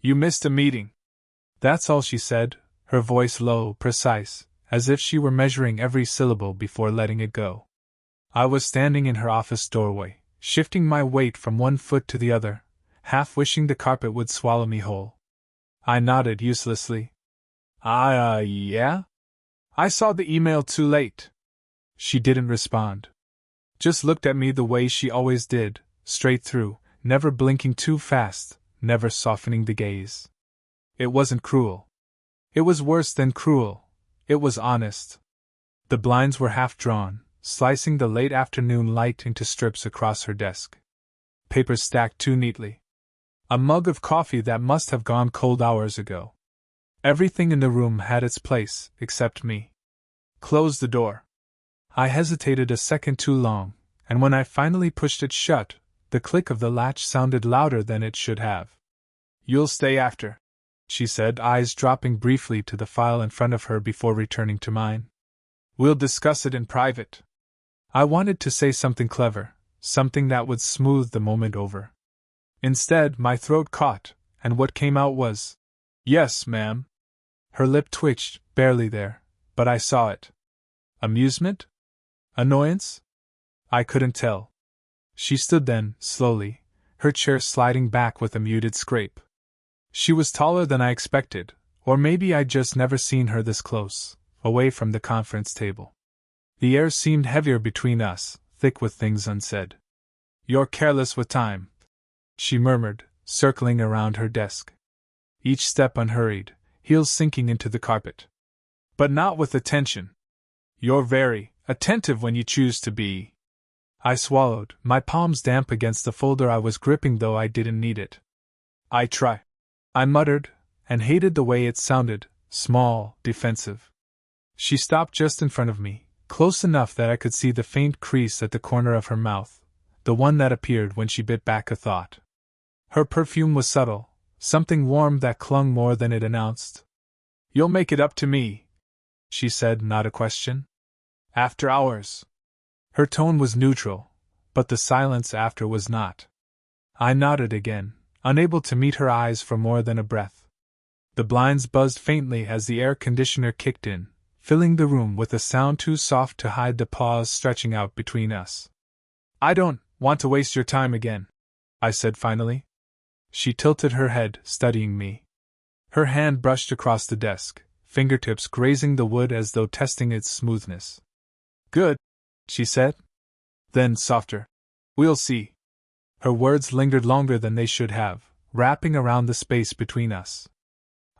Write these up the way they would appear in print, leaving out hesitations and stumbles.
You missed a meeting. That's all she said, her voice low, precise, as if she were measuring every syllable before letting it go. I was standing in her office doorway, shifting my weight from one foot to the other, half wishing the carpet would swallow me whole. I nodded uselessly. Yeah? I saw the email too late. She didn't respond. Just looked at me the way she always did, straight through, never blinking too fast, never softening the gaze. It wasn't cruel. It was worse than cruel. It was honest. The blinds were half drawn, slicing the late afternoon light into strips across her desk. Papers stacked too neatly. A mug of coffee that must have gone cold hours ago. Everything in the room had its place, except me. Close the door. I hesitated a second too long, and when I finally pushed it shut, the click of the latch sounded louder than it should have. You'll stay after, she said, eyes dropping briefly to the file in front of her before returning to mine. We'll discuss it in private. I wanted to say something clever, something that would smooth the moment over. Instead, my throat caught, and what came out was, "Yes, ma'am." Her lip twitched, barely there, but I saw it. Amusement? Annoyance? I couldn't tell. She stood then, slowly, her chair sliding back with a muted scrape. She was taller than I expected, or maybe I'd just never seen her this close, away from the conference table. The air seemed heavier between us, thick with things unsaid. "You're careless with time," she murmured, circling around her desk. Each step unhurried, heels sinking into the carpet. "But not with attention. You're very attentive when you choose to be." I swallowed, my palms damp against the folder I was gripping though I didn't need it. "I try," I muttered, and hated the way it sounded, small, defensive. She stopped just in front of me, close enough that I could see the faint crease at the corner of her mouth, the one that appeared when she bit back a thought. Her perfume was subtle, something warm that clung more than it announced. "You'll make it up to me," she said, not a question. "After hours." Her tone was neutral, but the silence after was not. I nodded again, unable to meet her eyes for more than a breath. The blinds buzzed faintly as the air conditioner kicked in, filling the room with a sound too soft to hide the pause stretching out between us. "I don't want to waste your time again," I said finally. She tilted her head, studying me. Her hand brushed across the desk, fingertips grazing the wood as though testing its smoothness. "Good," she said. Then, softer, "We'll see." Her words lingered longer than they should have, wrapping around the space between us.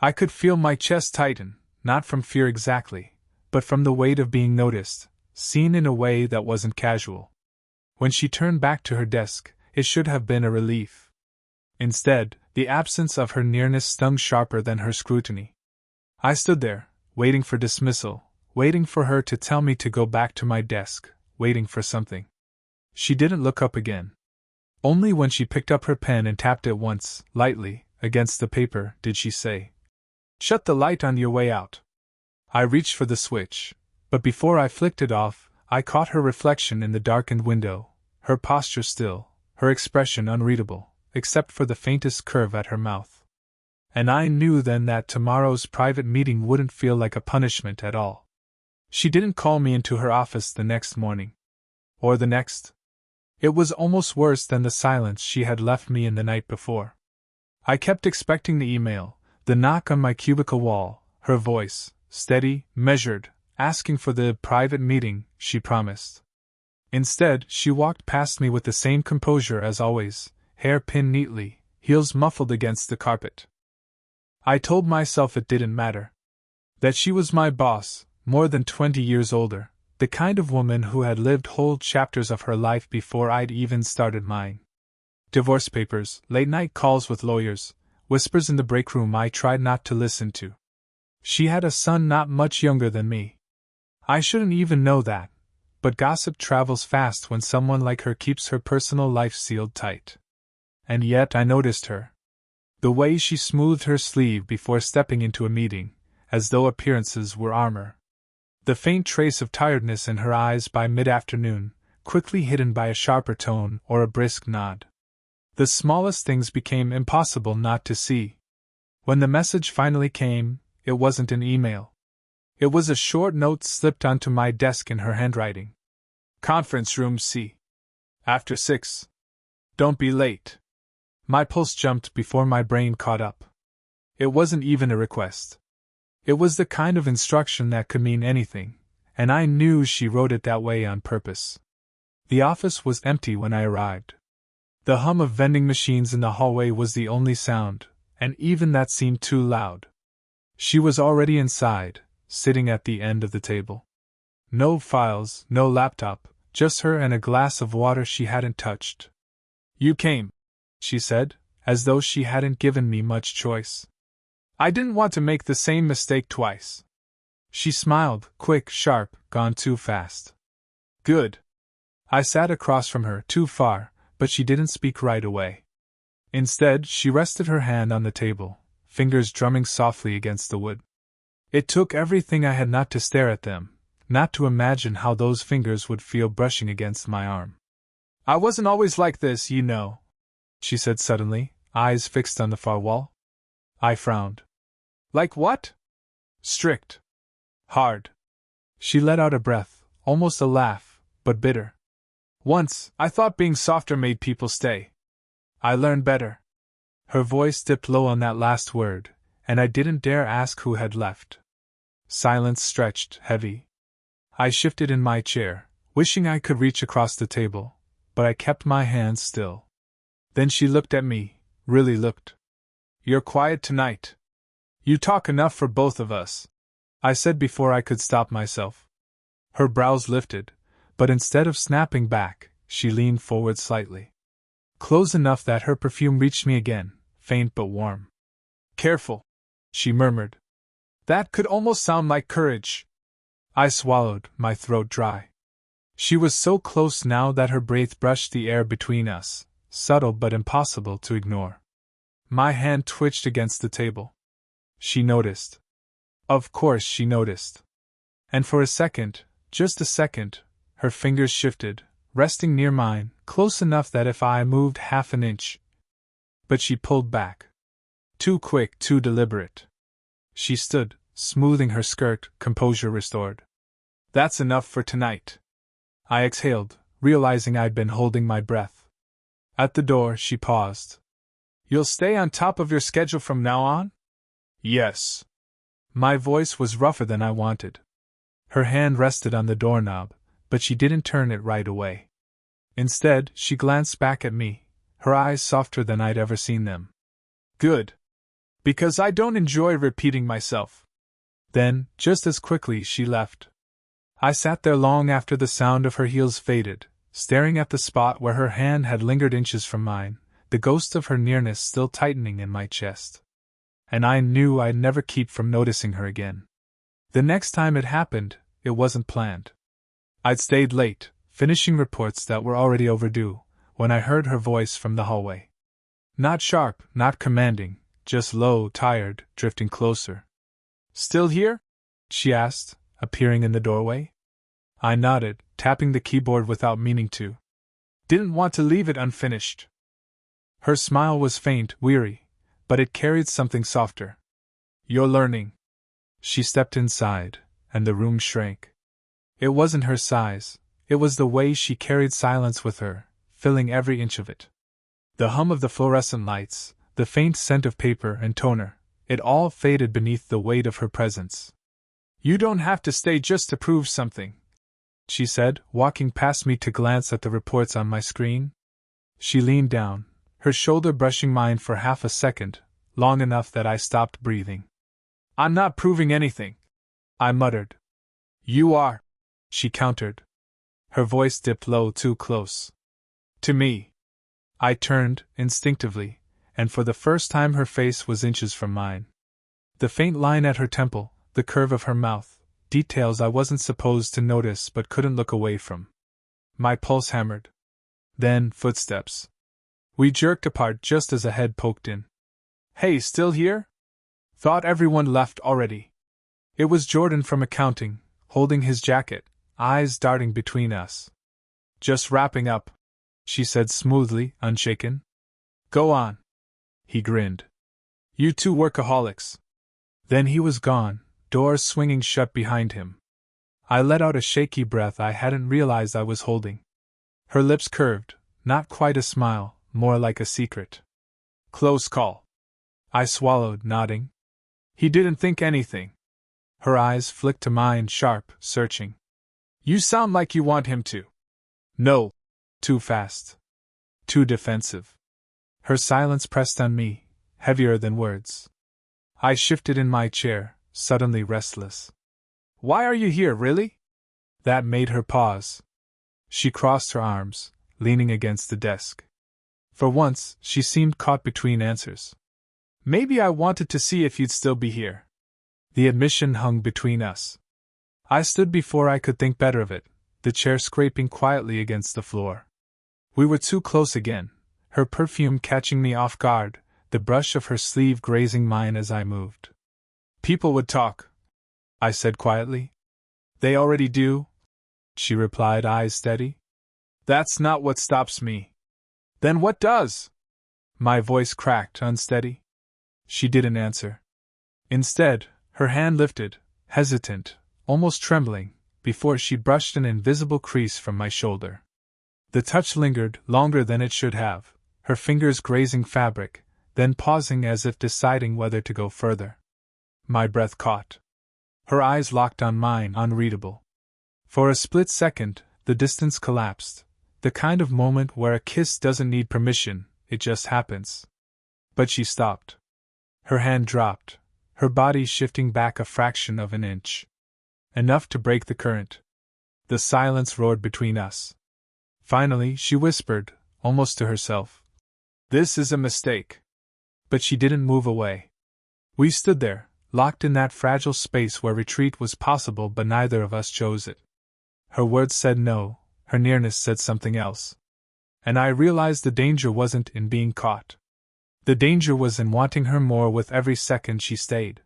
I could feel my chest tighten, not from fear exactly, but from the weight of being noticed, seen in a way that wasn't casual. When she turned back to her desk, it should have been a relief. Instead, the absence of her nearness stung sharper than her scrutiny. I stood there, waiting for dismissal, waiting for her to tell me to go back to my desk, waiting for something. She didn't look up again. Only when she picked up her pen and tapped it once, lightly, against the paper, did she say, "Shut the light on your way out." I reached for the switch, but before I flicked it off, I caught her reflection in the darkened window, her posture still, her expression unreadable, except for the faintest curve at her mouth. And I knew then that tomorrow's private meeting wouldn't feel like a punishment at all. She didn't call me into her office the next morning. Or the next. It was almost worse than the silence she had left me in the night before. I kept expecting the email, the knock on my cubicle wall, her voice, steady, measured, asking for the private meeting she promised. Instead, she walked past me with the same composure as always, hair pinned neatly, heels muffled against the carpet. I told myself it didn't matter. That she was my boss, more than 20 years older, the kind of woman who had lived whole chapters of her life before I'd even started mine. Divorce papers, late-night calls with lawyers, whispers in the break room I tried not to listen to. She had a son not much younger than me. I shouldn't even know that, but gossip travels fast when someone like her keeps her personal life sealed tight. And yet I noticed her. The way she smoothed her sleeve before stepping into a meeting, as though appearances were armor. The faint trace of tiredness in her eyes by mid-afternoon, quickly hidden by a sharper tone or a brisk nod. The smallest things became impossible not to see. When the message finally came, it wasn't an email. It was a short note slipped onto my desk in her handwriting. Conference room C. After 6. Don't be late. My pulse jumped before my brain caught up. It wasn't even a request. It was the kind of instruction that could mean anything, and I knew she wrote it that way on purpose. The office was empty when I arrived. The hum of vending machines in the hallway was the only sound, and even that seemed too loud. She was already inside, sitting at the end of the table. No files, no laptop, just her and a glass of water she hadn't touched. You came, she said, as though she hadn't given me much choice. I didn't want to make the same mistake twice. She smiled, quick, sharp, gone too fast. Good. I sat across from her, too far, but she didn't speak right away. Instead, she rested her hand on the table, fingers drumming softly against the wood. It took everything I had not to stare at them, not to imagine how those fingers would feel brushing against my arm. I wasn't always like this, you know, she said suddenly, eyes fixed on the far wall. I frowned. Like what? Strict. Hard. She let out a breath, almost a laugh, but bitter. Once, I thought being softer made people stay. I learned better. Her voice dipped low on that last word, and I didn't dare ask who had left. Silence stretched, heavy. I shifted in my chair, wishing I could reach across the table, but I kept my hands still. Then she looked at me, really looked. You're quiet tonight. You talk enough for both of us, I said before I could stop myself. Her brows lifted, but instead of snapping back, she leaned forward slightly. Close enough that her perfume reached me again, faint but warm. Careful, she murmured. That could almost sound like courage. I swallowed, my throat dry. She was so close now that her breath brushed the air between us, subtle but impossible to ignore. My hand twitched against the table. She noticed. Of course she noticed. And for a second, just a second, her fingers shifted, resting near mine, close enough that if I moved half an inch. But she pulled back. Too quick, too deliberate. She stood, smoothing her skirt, composure restored. That's enough for tonight. I exhaled, realizing I'd been holding my breath. At the door, she paused. You'll stay on top of your schedule from now on? Yes. My voice was rougher than I wanted. Her hand rested on the doorknob, but she didn't turn it right away. Instead, she glanced back at me, her eyes softer than I'd ever seen them. Good. Because I don't enjoy repeating myself. Then, just as quickly, she left. I sat there long after the sound of her heels faded, staring at the spot where her hand had lingered inches from mine, the ghost of her nearness still tightening in my chest. And I knew I'd never keep from noticing her again. The next time it happened, it wasn't planned. I'd stayed late, finishing reports that were already overdue, when I heard her voice from the hallway. Not sharp, not commanding, just low, tired, drifting closer. Still here? She asked, appearing in the doorway. I nodded, tapping the keyboard without meaning to. Didn't want to leave it unfinished. Her smile was faint, weary, but it carried something softer. You're learning. She stepped inside, and the room shrank. It wasn't her size, it was the way she carried silence with her, filling every inch of it. The hum of the fluorescent lights, the faint scent of paper and toner, it all faded beneath the weight of her presence. You don't have to stay just to prove something, she said, walking past me to glance at the reports on my screen. She leaned down, her shoulder brushing mine for half a second, long enough that I stopped breathing. I'm not proving anything, I muttered. You are, she countered. Her voice dipped low, too close. To me. I turned, instinctively, and for the first time her face was inches from mine. The faint line at her temple, the curve of her mouth, details I wasn't supposed to notice but couldn't look away from. My pulse hammered. Then, footsteps. We jerked apart just as a head poked in. Hey, still here? Thought everyone left already. It was Jordan from accounting, holding his jacket, eyes darting between us. Just wrapping up, she said smoothly, unshaken. Go on. He grinned. You two workaholics. Then he was gone, doors swinging shut behind him. I let out a shaky breath I hadn't realized I was holding. Her lips curved, not quite a smile, more like a secret. Close call. I swallowed, nodding. He didn't think anything. Her eyes flicked to mine, sharp, searching. You sound like you want him to. No. Too fast. Too defensive. Her silence pressed on me, heavier than words. I shifted in my chair, suddenly restless. Why are you here, really? That made her pause. She crossed her arms, leaning against the desk. For once, she seemed caught between answers. Maybe I wanted to see if you'd still be here. The admission hung between us. I stood before I could think better of it, the chair scraping quietly against the floor. We were too close again, her perfume catching me off guard, the brush of her sleeve grazing mine as I moved. People would talk, I said quietly. They already do, she replied, eyes steady. That's not what stops me. Then what does? My voice cracked, unsteady. She didn't answer. Instead, her hand lifted, hesitant, almost trembling, before she brushed an invisible crease from my shoulder. The touch lingered longer than it should have, her fingers grazing fabric, then pausing as if deciding whether to go further. My breath caught. Her eyes locked on mine, unreadable. For a split second, the distance collapsed, the kind of moment where a kiss doesn't need permission, it just happens. But she stopped. Her hand dropped, her body shifting back a fraction of an inch. Enough to break the current. The silence roared between us. Finally, she whispered, almost to herself. This is a mistake. But she didn't move away. We stood there, locked in that fragile space where retreat was possible, but neither of us chose it. Her words said no, her nearness said something else. And I realized the danger wasn't in being caught. The danger was in wanting her more with every second she stayed.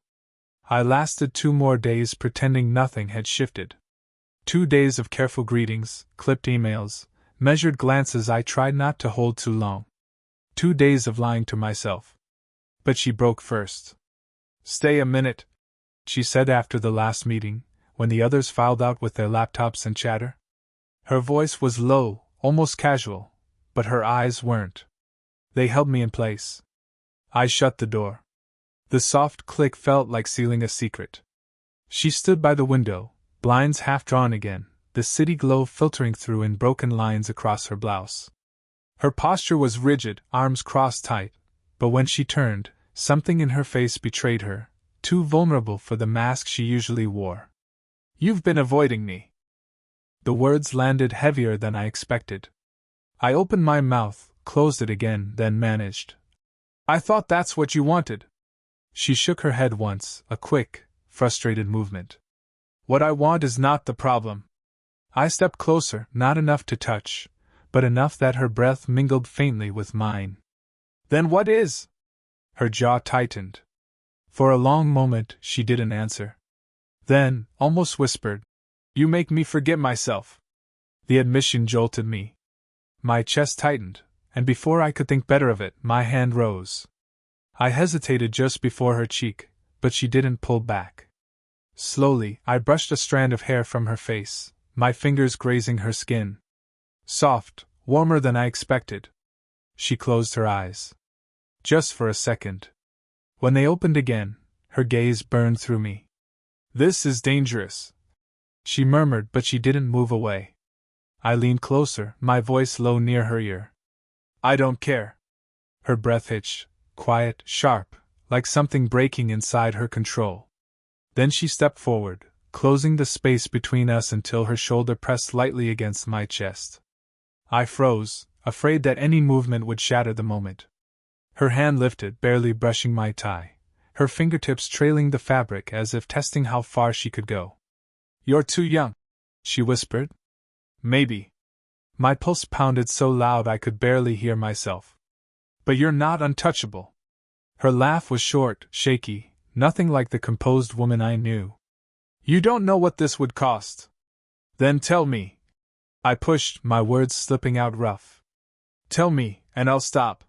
I lasted 2 more days pretending nothing had shifted. 2 days of careful greetings, clipped emails, measured glances I tried not to hold too long. 2 days of lying to myself. But she broke first. Stay a minute, she said after the last meeting, when the others filed out with their laptops and chatter. Her voice was low, almost casual, but her eyes weren't. They held me in place. I shut the door. The soft click felt like sealing a secret. She stood by the window, blinds half drawn again, the city glow filtering through in broken lines across her blouse. Her posture was rigid, arms crossed tight, but when she turned, something in her face betrayed her, too vulnerable for the mask she usually wore. You've been avoiding me. The words landed heavier than I expected. I opened my mouth, closed it again, then managed. I thought that's what you wanted. She shook her head once, a quick, frustrated movement. What I want is not the problem. I stepped closer, not enough to touch, but enough that her breath mingled faintly with mine. Then what is? Her jaw tightened. For a long moment she didn't answer. Then, almost whispered, You make me forget myself. The admission jolted me. My chest tightened, and before I could think better of it, my hand rose. I hesitated just before her cheek, but she didn't pull back. Slowly, I brushed a strand of hair from her face, my fingers grazing her skin. Soft, warmer than I expected. She closed her eyes. Just for a second. When they opened again, her gaze burned through me. This is dangerous, she murmured, but she didn't move away. I leaned closer, my voice low near her ear. I don't care. Her breath hitched, quiet, sharp, like something breaking inside her control. Then she stepped forward, closing the space between us until her shoulder pressed lightly against my chest. I froze, afraid that any movement would shatter the moment. Her hand lifted, barely brushing my tie, her fingertips trailing the fabric as if testing how far she could go. You're too young, she whispered. Maybe. My pulse pounded so loud I could barely hear myself. But you're not untouchable. Her laugh was short, shaky, nothing like the composed woman I knew. You don't know what this would cost. Then tell me. I pushed, my words slipping out rough. Tell me, and I'll stop.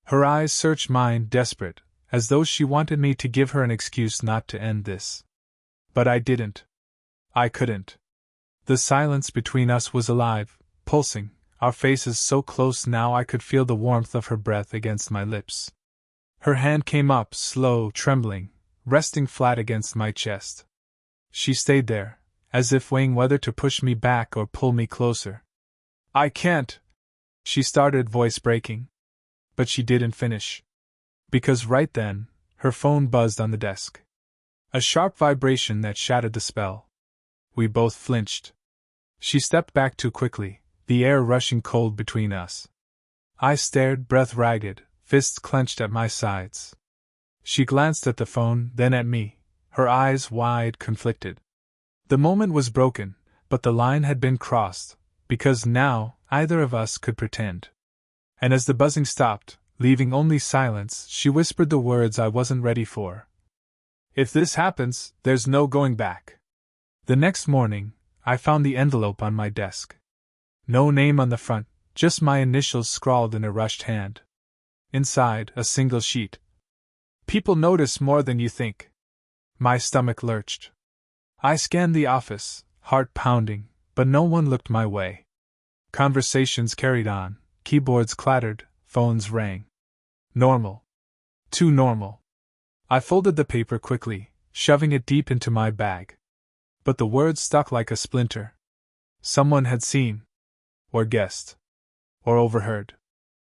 Her eyes searched mine, desperate, as though she wanted me to give her an excuse not to end this. But I didn't. I couldn't. The silence between us was alive, pulsing, our faces so close now I could feel the warmth of her breath against my lips. Her hand came up, slow, trembling, resting flat against my chest. She stayed there, as if weighing whether to push me back or pull me closer. I can't, she started, voice breaking. But she didn't finish. Because right then, her phone buzzed on the desk. A sharp vibration that shattered the spell. We both flinched. She stepped back too quickly, the air rushing cold between us. I stared, breath ragged, fists clenched at my sides. She glanced at the phone, then at me, her eyes wide, conflicted. The moment was broken, but the line had been crossed, because now either of us could pretend. And as the buzzing stopped, leaving only silence, she whispered the words I wasn't ready for. If this happens, there's no going back. The next morning, I found the envelope on my desk. No name on the front, just my initials scrawled in a rushed hand. Inside, a single sheet. People notice more than you think. My stomach lurched. I scanned the office, heart pounding, but no one looked my way. Conversations carried on, keyboards clattered, phones rang. Normal. Too normal. I folded the paper quickly, shoving it deep into my bag. But the words stuck like a splinter. Someone had seen. Or guessed. Or overheard.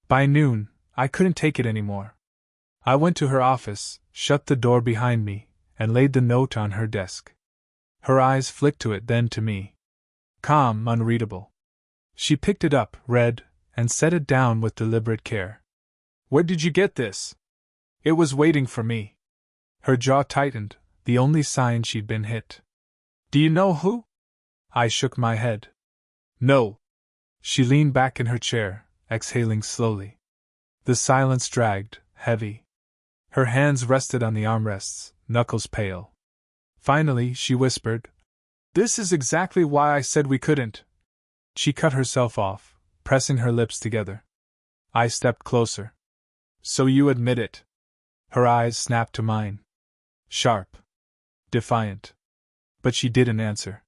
By noon, I couldn't take it anymore. I went to her office, shut the door behind me, and laid the note on her desk. Her eyes flicked to it, then to me. Calm, unreadable. She picked it up, read, and set it down with deliberate care. Where did you get this? It was waiting for me. Her jaw tightened, the only sign she'd been hit. Do you know who? I shook my head. No. She leaned back in her chair, exhaling slowly. The silence dragged, heavy. Her hands rested on the armrests, knuckles pale. Finally, she whispered, This is exactly why I said we couldn't. She cut herself off, pressing her lips together. I stepped closer. So you admit it? Her eyes snapped to mine. Sharp. Defiant. But she didn't answer.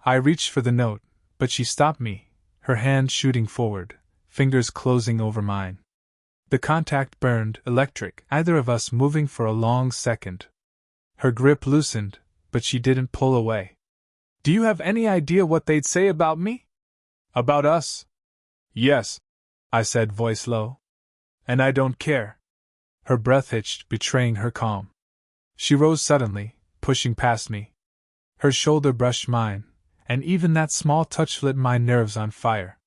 I reached for the note, but she stopped me, her hand shooting forward, fingers closing over mine. The contact burned, electric, either of us moving for a long second. Her grip loosened, but she didn't pull away. Do you have any idea what they'd say about me? About us? Yes, I said, voice low. And I don't care. Her breath hitched, betraying her calm. She rose suddenly, pushing past me. Her shoulder brushed mine, and even that small touch lit my nerves on fire.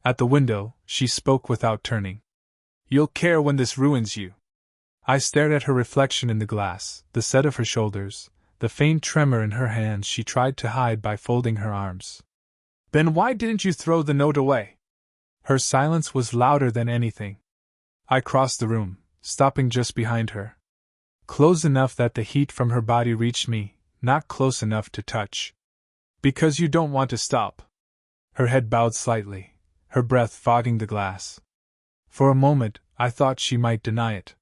At the window, she spoke without turning. You'll care when this ruins you. I stared at her reflection in the glass, the set of her shoulders, the faint tremor in her hands she tried to hide by folding her arms. Then why didn't you throw the note away? Her silence was louder than anything. I crossed the room, stopping just behind her. Close enough that the heat from her body reached me, not close enough to touch. Because you don't want to stop. Her head bowed slightly, her breath fogging the glass. For a moment, I thought she might deny it.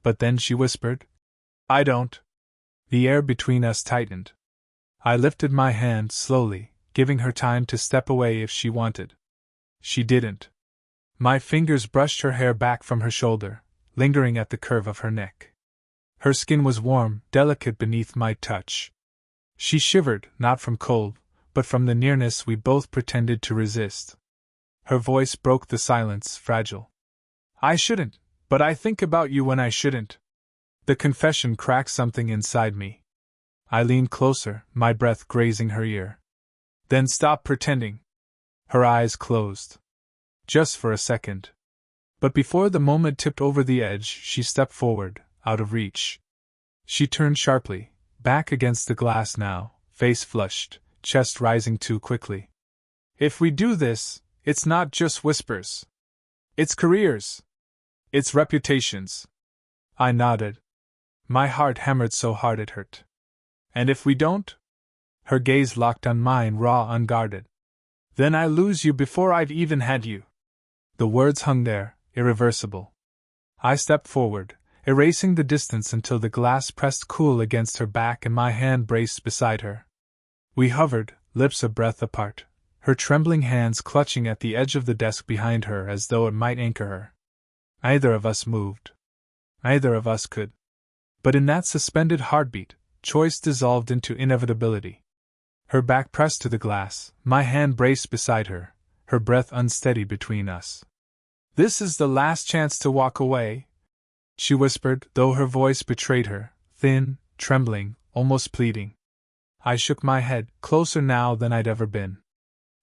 But then she whispered, I don't. The air between us tightened. I lifted my hand slowly, giving her time to step away if she wanted. She didn't. My fingers brushed her hair back from her shoulder, lingering at the curve of her neck. Her skin was warm, delicate beneath my touch. She shivered, not from cold, but from the nearness we both pretended to resist. Her voice broke the silence, fragile. I shouldn't, but I think about you when I shouldn't. The confession cracked something inside me. I leaned closer, my breath grazing her ear. Then stop pretending. Her eyes closed. Just for a second. But before the moment tipped over the edge, she stepped forward, out of reach. She turned sharply, back against the glass now, face flushed, chest rising too quickly. If we do this, it's not just whispers. It's careers. It's reputations. I nodded. My heart hammered so hard it hurt. And if we don't? Her gaze locked on mine, raw, unguarded. Then I lose you before I've even had you. The words hung there, irreversible. I stepped forward, erasing the distance until the glass pressed cool against her back and my hand braced beside her. We hovered, lips a breath apart, her trembling hands clutching at the edge of the desk behind her as though it might anchor her. Neither of us moved. Neither of us could. But in that suspended heartbeat, choice dissolved into inevitability. Her back pressed to the glass, my hand braced beside her, her breath unsteady between us. "This is the last chance to walk away," she whispered, though her voice betrayed her, thin, trembling, almost pleading. I shook my head, closer now than I'd ever been.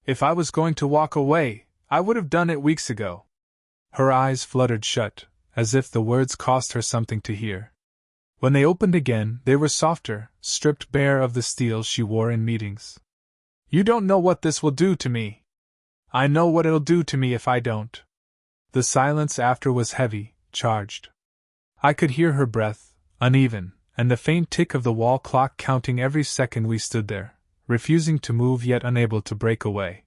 "If I was going to walk away, I would have done it weeks ago." Her eyes fluttered shut, as if the words cost her something to hear. When they opened again, they were softer, stripped bare of the steel she wore in meetings. "You don't know what this will do to me. I know what it'll do to me if I don't." The silence after was heavy, charged. I could hear her breath, uneven, and the faint tick of the wall clock counting every second we stood there, refusing to move yet unable to break away.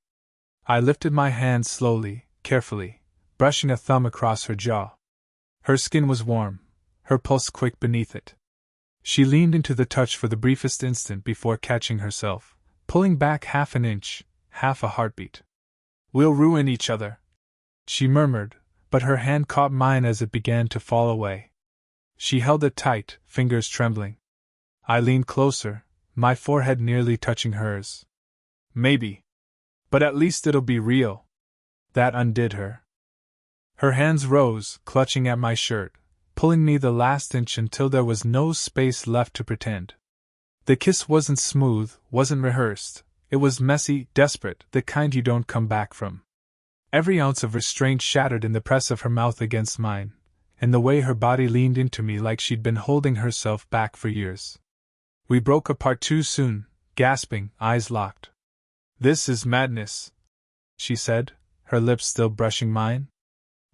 I lifted my hand slowly, carefully, brushing a thumb across her jaw. Her skin was warm, her pulse quick beneath it. She leaned into the touch for the briefest instant before catching herself, pulling back half an inch, half a heartbeat. "We'll ruin each other," she murmured, but her hand caught mine as it began to fall away. She held it tight, fingers trembling. I leaned closer, my forehead nearly touching hers. "Maybe. But at least it'll be real." That undid her. Her hands rose, clutching at my shirt, pulling me the last inch until there was no space left to pretend. The kiss wasn't smooth, wasn't rehearsed. It was messy, desperate, the kind you don't come back from. Every ounce of restraint shattered in the press of her mouth against mine, and the way her body leaned into me like she'd been holding herself back for years. We broke apart too soon, gasping, eyes locked. "This is madness," she said, her lips still brushing mine.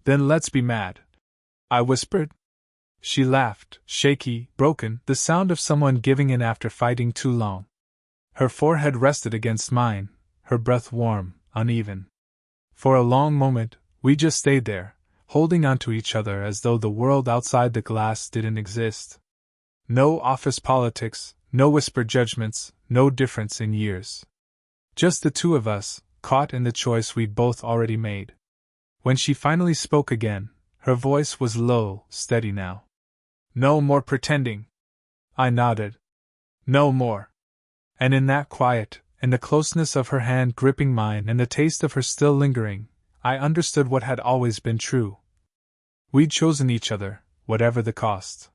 "Then let's be mad," I whispered. She laughed, shaky, broken, the sound of someone giving in after fighting too long. Her forehead rested against mine, her breath warm, uneven. For a long moment, we just stayed there, holding onto each other as though the world outside the glass didn't exist. No office politics, no whispered judgments, no difference in years. Just the two of us, caught in the choice we'd both already made. When she finally spoke again, her voice was low, steady now. "No more pretending." I nodded. "No more." And in that quiet, in the closeness of her hand gripping mine and the taste of her still lingering, I understood what had always been true. We'd chosen each other, whatever the cost.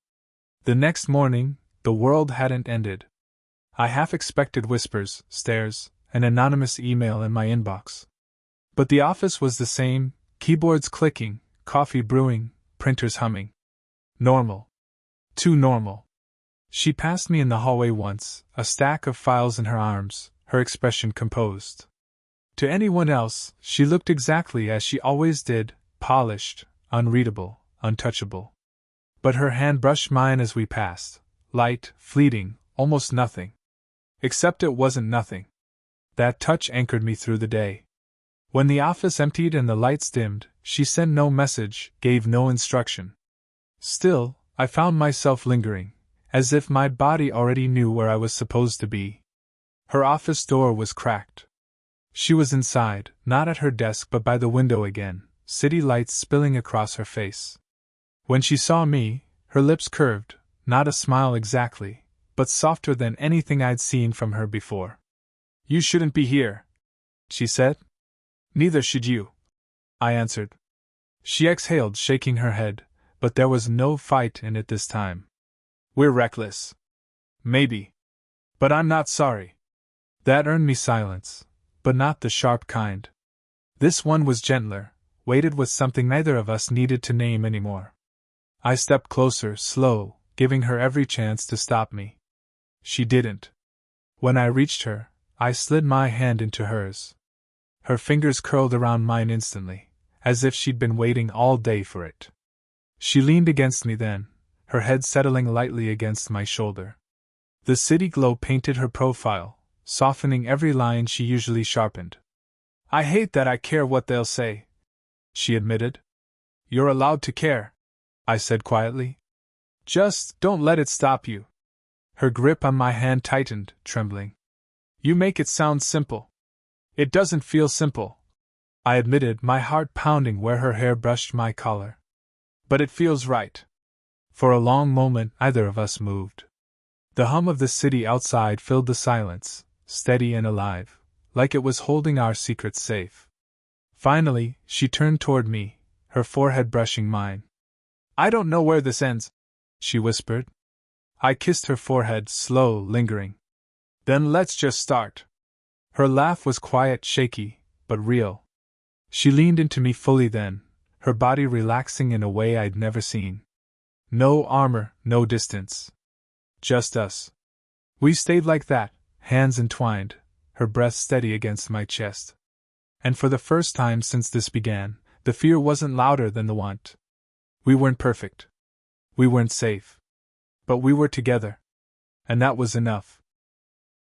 The next morning, the world hadn't ended. I half expected whispers, stares, an anonymous email in my inbox. But the office was the same, keyboards clicking, coffee brewing, printers humming. Normal. Too normal. She passed me in the hallway once, a stack of files in her arms, her expression composed. To anyone else, she looked exactly as she always did, polished, unreadable, untouchable. But her hand brushed mine as we passed, light, fleeting, almost nothing. Except it wasn't nothing. That touch anchored me through the day. When the office emptied and the lights dimmed, she sent no message, gave no instruction. Still, I found myself lingering, as if my body already knew where I was supposed to be. Her office door was cracked. She was inside, not at her desk but by the window again, city lights spilling across her face. When she saw me, her lips curved, not a smile exactly, but softer than anything I'd seen from her before. "You shouldn't be here," she said. "Neither should you," I answered. She exhaled, shaking her head, but there was no fight in it this time. "We're reckless. Maybe. But I'm not sorry." That earned me silence, but not the sharp kind. This one was gentler, weighted with something neither of us needed to name anymore. I stepped closer, slow, giving her every chance to stop me. She didn't. When I reached her, I slid my hand into hers. Her fingers curled around mine instantly, as if she'd been waiting all day for it. She leaned against me then, her head settling lightly against my shoulder. The city glow painted her profile, softening every line she usually sharpened. "I hate that I care what they'll say," she admitted. "You're allowed to care," I said quietly. Just don't let it stop you. Her grip on my hand tightened, trembling. You make it sound simple. It doesn't feel simple, I admitted, my heart pounding where her hair brushed my collar. But it feels right. For a long moment, neither of us moved. The hum of the city outside filled the silence, steady and alive, like it was holding our secrets safe. Finally, she turned toward me, her forehead brushing mine. I don't know where this ends, she whispered. I kissed her forehead, slow, lingering. Then let's just start. Her laugh was quiet, shaky, but real. She leaned into me fully then, her body relaxing in a way I'd never seen. No armor, no distance. Just us. We stayed like that, hands entwined, her breath steady against my chest. And for the first time since this began, the fear wasn't louder than the want. We weren't perfect. We weren't safe. But we were together. And that was enough.